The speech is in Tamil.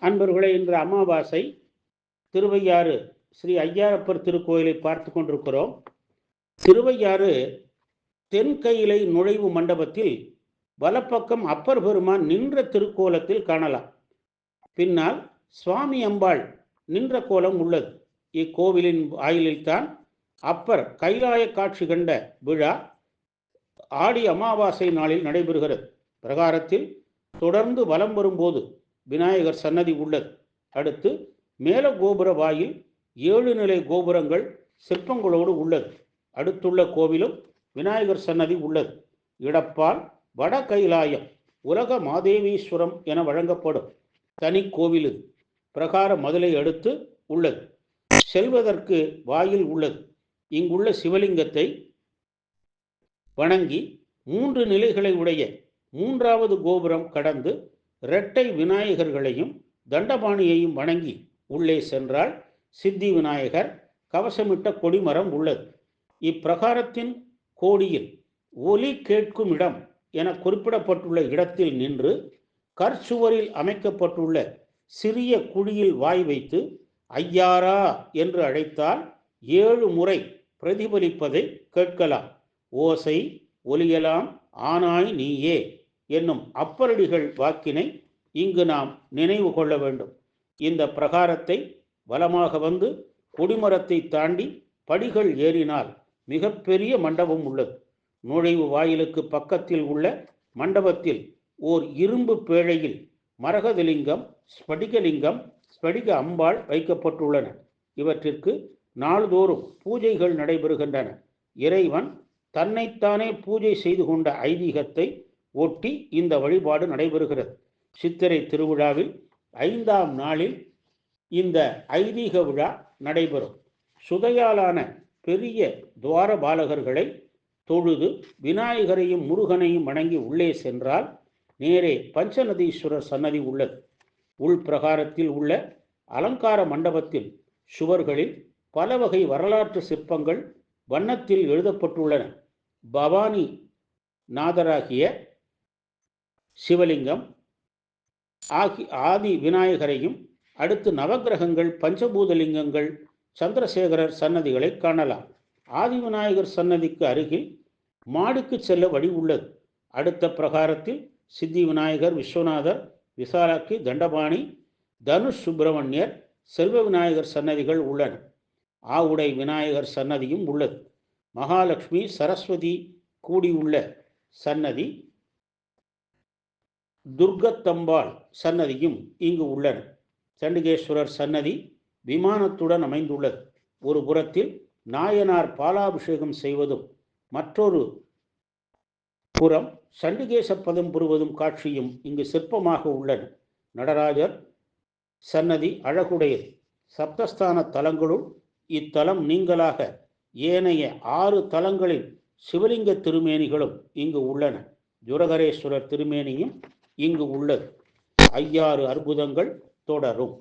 அன்பர்களே, இன்று அமாவாசை. திருவையாறு ஸ்ரீ ஐயாரப்பர் திருக்கோயிலை பார்த்து கொண்டிருக்கிறோம். திருவையாறு தென்கையிலை நுழைவு மண்டபத்தில் வலப்பக்கம் அப்பர் பெருமான் நின்ற திருக்கோலத்தில் காணலாம். பின்னால் சுவாமி அம்பாள் நின்ற கோலம் உள்ளது. இக்கோவிலின் வாயிலில்தான் அப்பர் கைலாய காட்சி கண்ட விழா ஆடி அமாவாசை நாளில் நடைபெறுகிறது. பிரகாரத்தில் தொடர்ந்து வலம் வரும்போது விநாயகர் சன்னதி உள்ளது. அடுத்து மேல கோபுர வாயில் 7 நிலை கோபுரங்கள் சிற்பங்களோடு உள்ளது. அடுத்துள்ள கோவிலும் விநாயகர் சன்னதி உள்ளது. இடப்பால் வட கைலாயம் உலக மாதேவீஸ்வரம் என வழங்கப்படும் தனி கோவில் இது. பிரகார மதுளை அடுத்து உள்ளது. செல்வதற்கு வாயில் உள்ளது. இங்குள்ள சிவலிங்கத்தை வணங்கி 3 நிலைகளை உடைய 3வது கோபுரம் கடந்து இரட்டை விநாயகர்களையும் தண்டபாணியையும் வணங்கி உள்ளே சென்றால் சித்தி விநாயகர் கவசமிட்ட கொடிமரம் உள்ளது. இப்பிரகாரத்தின் கோடியில் ஒலி கேட்கும் இடம் என குறிப்பிடப்பட்டுள்ள இடத்தில் நின்று கற்சுவரில் அமைக்கப்பட்டுள்ள சிறிய குழியில் வாய் வைத்து ஐயாரா என்று அழைத்தால் 7 முறை பிரதிபலிப்பதை கேட்கலாம். ஓசை ஒலியலாம் ஆனாய் நீயே என்னும் அப்பரடிகள் வாக்கினை இங்கு நாம் நினைவு கொள்ள வேண்டும். இந்த பிரகாரத்தை வலமாக வந்து கொடிமரத்தை தாண்டி படிகள் ஏறினால் மிகப்பெரிய மண்டபம் உள்ளது. நுழைவு வாயிலுக்கு பக்கத்தில் உள்ள மண்டபத்தில் ஓர் இரும்பு பேழையில் மரகதலிங்கம், ஸ்படிகலிங்கம், ஸ்படிக அம்பாள் வைக்கப்பட்டுள்ளன. இவற்றிற்கு நாள்தோறும் பூஜைகள் நடைபெறுகின்றன. இறைவன் தன்னைத்தானே பூஜை செய்து கொண்ட ஐதீகத்தை ஒட்டி இந்த வழிபாடு நடைபெறுகிறது. சித்திரை திருவிழாவில் 5ஆம் நாளில் இந்த ஐதீக விழா நடைபெறும். சுதையாலான பெரிய துவார பாலகர்களை தொழுது விநாயகரையும் முருகனையும் வணங்கி உள்ளே சென்றால் நேரே பஞ்சநதீஸ்வரர் சன்னதி உள்ளது. உள் பிரகாரத்தில் உள்ள அலங்கார மண்டபத்தில் சுவர்களில் பல வகை வரலாற்று சிற்பங்கள் வண்ணத்தில் எழுதப்பட்டுள்ளன. பவானி நாதராகிய சிவலிங்கம் ஆதி விநாயகரையும் அடுத்து நவகிரகங்கள், பஞ்சபூதலிங்கங்கள், சந்திரசேகரர் சன்னதிகளை காணலாம். ஆதி விநாயகர் சன்னதிக்கு அருகில் மாடிக்கு செல்ல வழி உள்ளது. அடுத்த பிரகாரத்தில் சித்தி விநாயகர், விஸ்வநாதர், விசாலாக்கி, தண்டபாணி, தனுஷ் சுப்பிரமணியர், செல்வ விநாயகர் சன்னதிகள் உள்ளன. ஆவுடை விநாயகர் சன்னதியும் உள்ளது. மகாலட்சுமி, சரஸ்வதி கூடியுள்ள சன்னதி, துர்கத்தம்பாள் சன்னதியும் இங்கு உள்ளன. சண்டிகேஸ்வரர் சன்னதி விமானத்துடன் அமைந்துள்ளது. ஒரு புறத்தில் நாயனார் பாலாபிஷேகம் செய்வதும் மற்றொரு புறம் சண்டிகேச பதம் பெறுவதும் காட்சியும் இங்கு சிற்பமாக உள்ளன. நடராஜர் சன்னதி அழகுடையது. சப்தஸ்தான தலங்களுள் இத்தலம் நீங்களாக ஏனைய 6 தலங்களில் சிவலிங்க திருமேனிகளும் இங்கு உள்ளன. ஜுரகரேஸ்வரர் திருமேனியும் இங்கு உள்ளது. 5 அற்புதங்கள் தொடரும்.